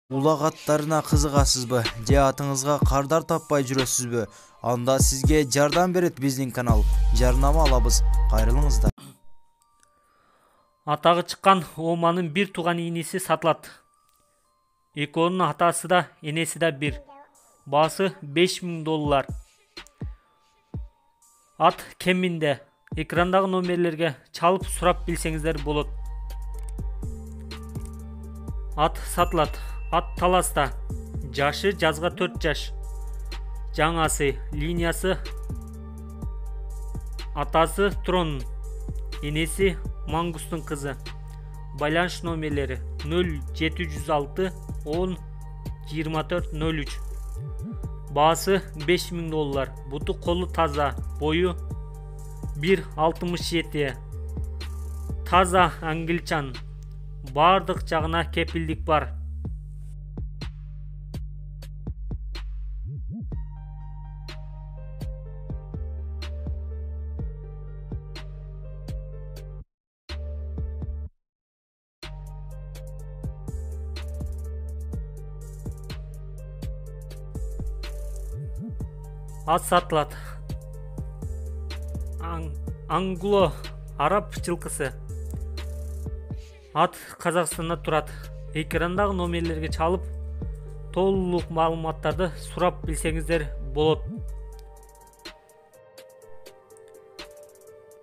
Улак аттарына кызыгасызбы же атыңызга кардар таппай жүрөсүзбү? Анда сизге жардам берет биздин канал. Жарнама алабыз. Кайрылыңыздар. Атагы чыккан Оманын бир тууган ийнеси сатылат. Экөөнүн атасы да, энеси да бир. Баасы $5000. Ат кеминде. Экрандагы номерлерге чалып сурап билсеңиздер болот. Ат сатылат. Ат таласта. Жашы жазга 4 жаш. Жаңасы линиясы. Атасы Трон. Энеси Мангустун кызы. Байланыш номерлери 0706 10 24 03. Баасы $5000. Буту колу таза. Бою 1,67. Таза англичан. Бардык жагына кепилдик бар. Ат сатылат. Англо араб жылкысы. Ат Казакстанда турат. Экрандагы номерлерге чалып толук маалыматтарды сурап билсеңиздер болот.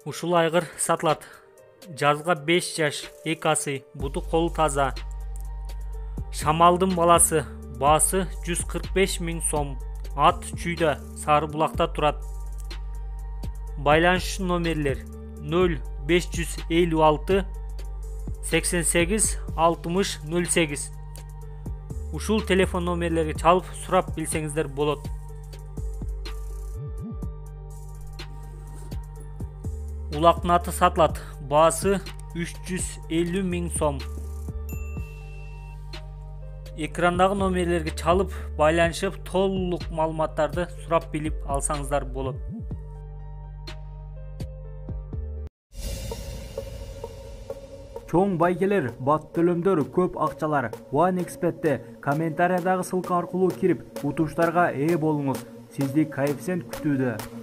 Ушул айгыр сатылат. Жазга 5 жаш, экасы, буту колу таза. Шамалдын баласы. Баасы $145,000 Ат чүйдө, Сары Булакта турат. Байланыш номерлер 0556 88 60 08. Ушул телефон номерлерге чалып сурап билсеңиздер болот. Улактын аты сатылат. Баасы $350,000. Экрандагы номерлерге чалып, байланышып, толук маалыматтарды сурап билип алсаңыздар болот. Чоң байгелер, бат төлөмдөр, көп акчалар. OneXBet'те комментариядагы ссылка аркылуу кирип, утуштарга ээ болуңуз. Сизди коэффициент күтүүдө.